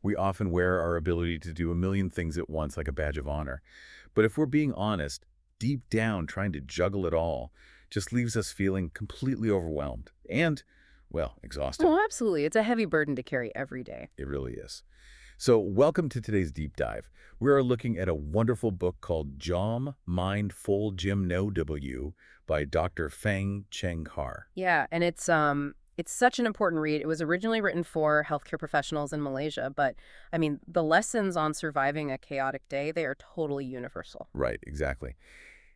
We often wear our ability to do a million things at once like a badge of honor. But if we're being honest, deep down trying to juggle it all just leaves us feeling completely overwhelmed and, well, exhausted. Oh, absolutely. It's a heavy burden to carry every day. It really is. So welcome to today's deep dive. We are looking at a wonderful book called Jom Mind Full Jim No W by Dr. Feng Cheng Har. Yeah, and it's such an important read. It was originally written for healthcare professionals in Malaysia, but I mean, the lessons on surviving a chaotic day, they are totally universal. Right, exactly.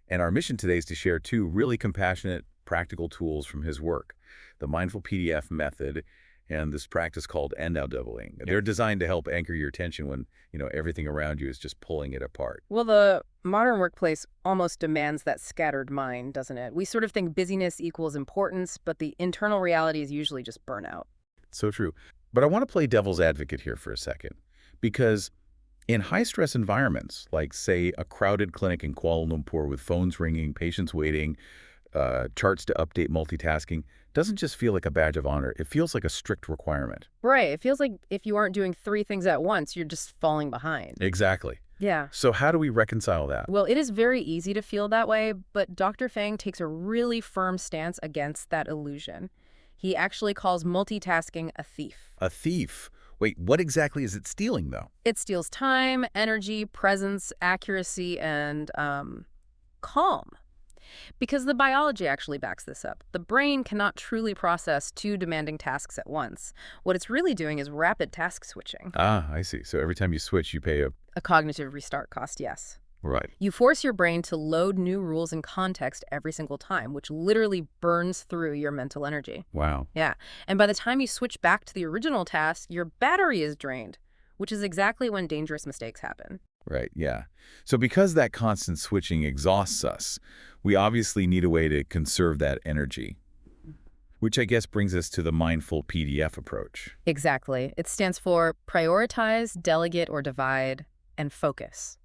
And our mission today is to share two really compassionate, practical tools from his work, the Mindful PDF method and this practice called NLWing. They're designed to help anchor your attention when, everything around you is just pulling it apart. Well, the modern workplace almost demands that scattered mind, doesn't it? We sort of think busyness equals importance, but the internal reality is usually just burnout. So true. But I want to play devil's advocate here for a second, because in high-stress environments, like, say, a crowded clinic in Kuala Lumpur with phones ringing, patients waiting, charts to update, multitasking, doesn't just feel like a badge of honor. It feels like a strict requirement. Right. It feels like if you aren't doing three things at once, you're just falling behind. Exactly. Yeah. So how do we reconcile that? Well, it is very easy to feel that way, but Dr. Fang takes a really firm stance against that illusion. He actually calls multitasking a thief. A thief? Wait, what exactly is it stealing, though? It steals time, energy, presence, accuracy, and calm. Because the biology actually backs this up. The brain cannot truly process two demanding tasks at once. What it's really doing is rapid task switching. Ah, I see. So every time you switch, you pay a... A cognitive restart cost, yes. Right. You force your brain to load new rules and context every single time, which literally burns through your mental energy. Wow. Yeah. And by the time you switch back to the original task, your battery is drained, which is exactly when dangerous mistakes happen. Right, yeah. So because that constant switching exhausts us, we obviously need a way to conserve that energy, which I guess brings us to the mindful PDF approach. Exactly. It stands for prioritize, delegate or divide, and focus.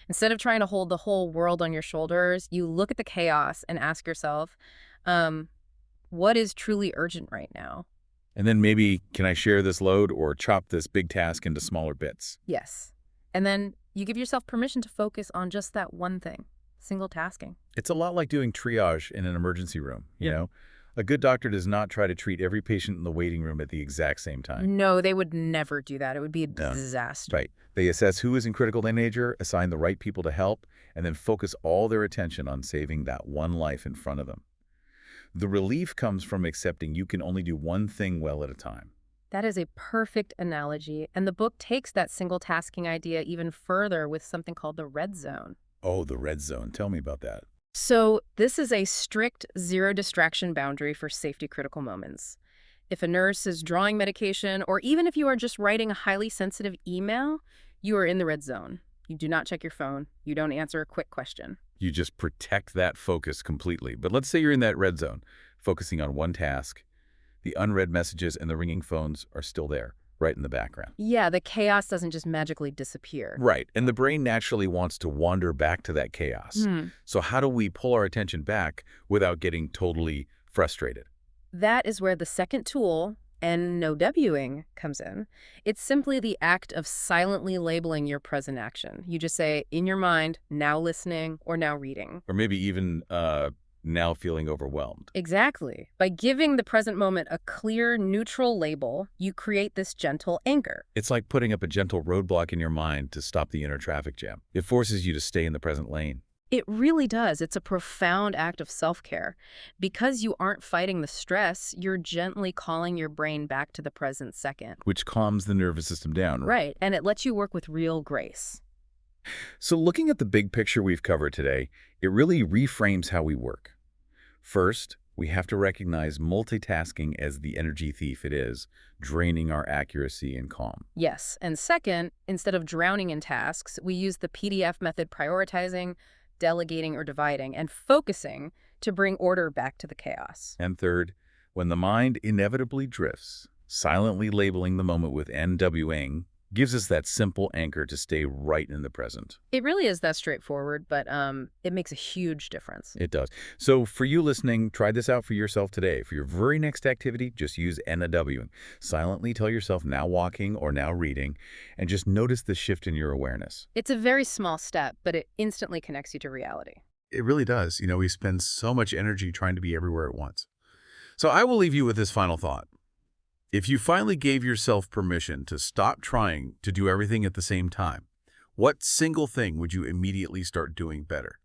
Instead of trying to hold the whole world on your shoulders, you look at the chaos and ask yourself, what is truly urgent right now? And then maybe, can I share this load or chop this big task into smaller bits? Yes. And then you give yourself permission to focus on just that one thing, single tasking. It's a lot like doing triage in an emergency room, you know? A good doctor does not try to treat every patient in the waiting room at the exact same time. No, they would never do that. It would be a disaster. Right. They assess who is in critical danger, assign the right people to help, and then focus all their attention on saving that one life in front of them. The relief comes from accepting you can only do one thing well at a time. That is a perfect analogy, and the book takes that single tasking idea even further with something called the red zone. Oh, the red zone. Tell me about that. So this is a strict zero distraction boundary for safety critical moments. If a nurse is drawing medication, or even if you are just writing a highly sensitive email, you are in the red zone. You do not check your phone. You don't answer a quick question. You just protect that focus completely. But let's say you're in that red zone, focusing on one task. The unread messages and the ringing phones are still there, right in the background. Yeah, the chaos doesn't just magically disappear. Right, and the brain naturally wants to wander back to that chaos. So how do we pull our attention back without getting totally frustrated? That is where the second tool, NOWing, comes in. It's simply the act of silently labeling your present action. You just say, in your mind, now listening or now reading. Or maybe even now feeling overwhelmed. Exactly. By giving the present moment a clear, neutral label, you create this gentle anchor. It's like putting up a gentle roadblock in your mind to stop the inner traffic jam. It forces you to stay in the present lane. It really does. It's a profound act of self-care. Because you aren't fighting the stress, you're gently calling your brain back to the present second. Which calms the nervous system down. Right, and it lets you work with real grace. So looking at the big picture we've covered today, it really reframes how we work. First, we have to recognize multitasking as the energy thief it is, draining our accuracy and calm. Yes, and second, instead of drowning in tasks, we use the PDF method, prioritizing, delegating or dividing, and focusing to bring order back to the chaos. And third, when the mind inevitably drifts, silently labeling the moment with NWing, Gives us that simple anchor to stay right in the present. It really is that straightforward, but it makes a huge difference. It does. So for you listening, try this out for yourself today. For your very next activity, just use NW. Silently tell yourself now walking or now reading, and just notice the shift in your awareness. It's a very small step, but it instantly connects you to reality. It really does. We spend so much energy trying to be everywhere at once. So I will leave you with this final thought. If you finally gave yourself permission to stop trying to do everything at the same time, what single thing would you immediately start doing better?